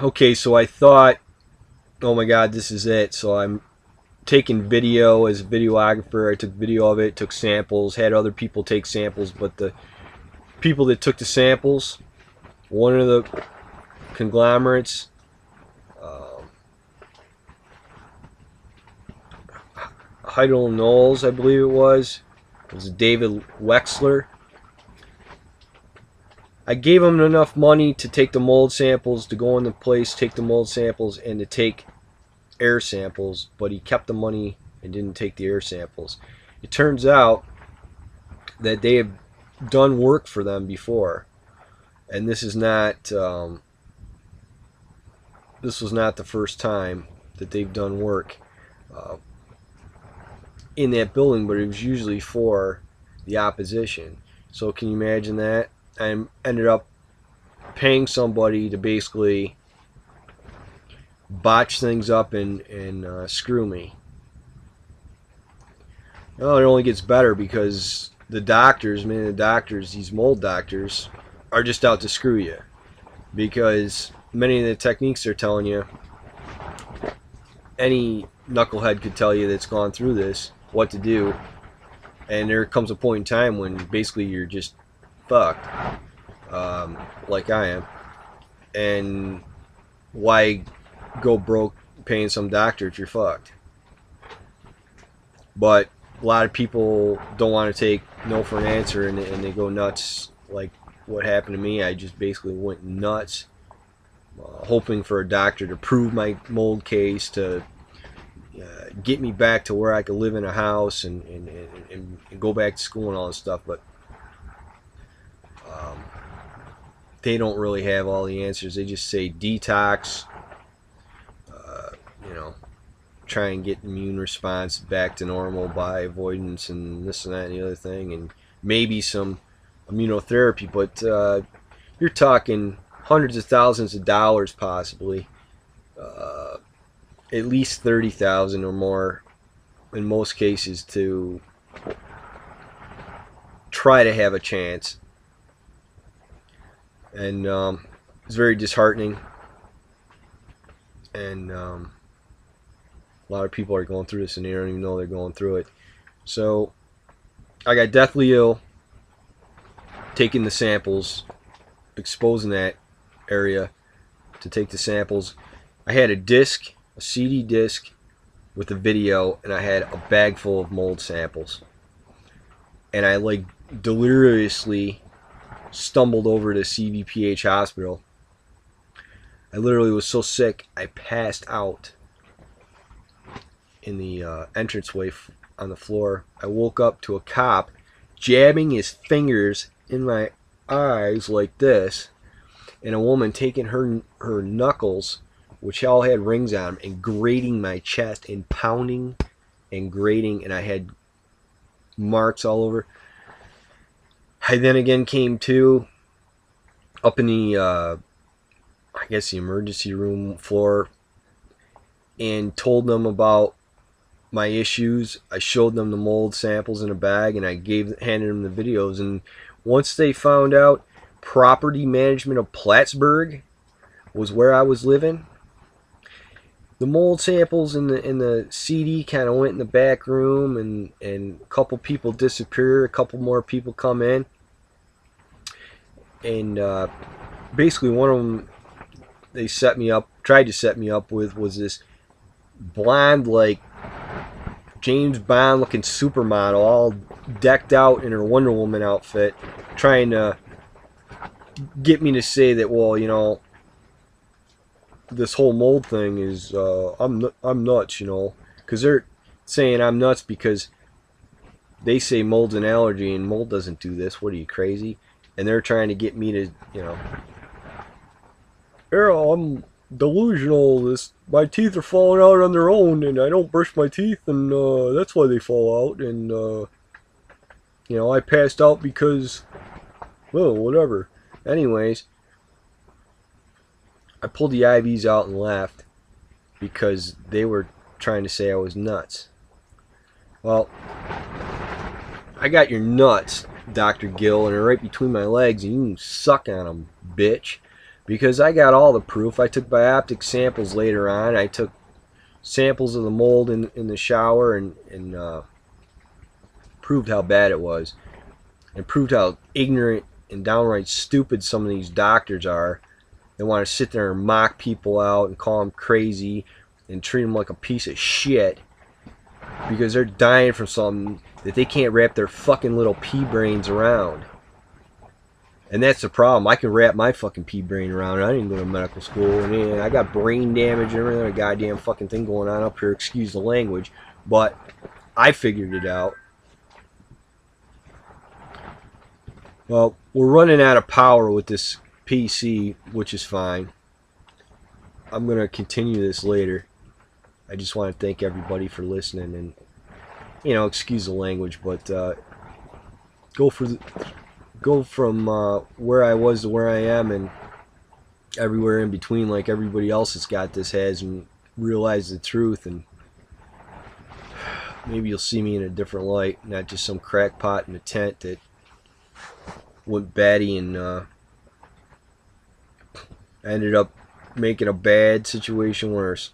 Okay, so I thought, oh my god, this is it. So I'm taking video as a videographer. I took video of it, took samples, had other people take samples, but the people that took the samples, one of the conglomerates, um, Heidel Knowles, I believe it was David Wexler. I gave him enough money to take the mold samples, to go in the place, take the mold samples, and to take air samples, but he kept the money and didn't take the air samples. It turns out that they have done work for them before, and this is not this was not the first time that they've done work uh, in that building, but it was usually for the opposition. So can you imagine that? I ended up paying somebody to basically botch things up and screw me. Well, it only gets better because the doctors, many of the doctors, these mold doctors, are just out to screw you. Because many of the techniques they're telling you, any knucklehead could tell you that's gone through this, what to do. And there comes a point in time when basically you're just fucked, like I am. And why go broke paying some doctor if you're fucked? But a lot of people don't want to take no for an answer, and they go nuts like what happened to me. I just basically went nuts, hoping for a doctor to prove my mold case, to get me back to where I could live in a house and go back to school and all this stuff. But um, they don't really have all the answers. They just say detox, you know, try and get immune response back to normal by avoidance and this and that and the other thing, and maybe some immunotherapy. But you're talking hundreds of thousands of dollars, possibly, at least 30,000 or more in most cases, to try to have a chance. And it's very disheartening. And a lot of people are going through this and they don't even know they're going through it. So I got deathly ill, taking the samples, exposing that area to take the samples. I had a disc, a CD disc with a video, and I had a bag full of mold samples. And I like deliriously stumbled over to CVPH hospital. I literally was so sick I passed out in the entranceway on the floor. I woke up to a cop jabbing his fingers in my eyes like this, and a woman taking her knuckles, which all had rings on them, and grating my chest and pounding and grating, and I had marks all over. I then again came to up in the I guess the emergency room floor, and told them about my issues. I showed them the mold samples in a bag, and I handed them the videos. And once they found out property management of Plattsburgh was where I was living, the mold samples in the CD kind of went in the back room, and a couple people disappear, a couple more people come in, and basically one of them they tried to set me up with, was this blonde, like James Bond looking supermodel, all decked out in her Wonder Woman outfit, trying to get me to say that, well, you know, this whole mold thing is I'm nuts, you know, because they're saying I'm nuts because they say mold's an allergy and mold doesn't do this. What are you, crazy? And they're trying to get me to, you know, Errol, I'm delusional. My teeth are falling out on their own, and I don't brush my teeth, and that's why they fall out. And you know, I passed out because, well, whatever. Anyways, I pulled the IVs out and left because they were trying to say I was nuts. Well, I got your nuts, Dr. Gill, and they're right between my legs, and you can suck on them, bitch. because I got all the proof. I took bioptic samples later on. I took samples of the mold in the shower and proved how bad it was, and proved how ignorant and downright stupid some of these doctors are. They want to sit there and mock people out and call them crazy and treat them like a piece of shit because they're dying from something that they can't wrap their fucking little pea brains around. And that's the problem. I can wrap my fucking pea brain around it. I didn't go to medical school, and I got brain damage and everything, a goddamn fucking thing going on up here, excuse the language, but I figured it out. Well, we're running out of power with this PC, which is fine. I'm going to continue this later. I just want to thank everybody for listening, and, you know, excuse the language, but go from where I was to where I am and everywhere in between, like everybody else that's got this has, and realize the truth, and maybe you'll see me in a different light, not just some crackpot in a tent that went batty and ended up making a bad situation worse.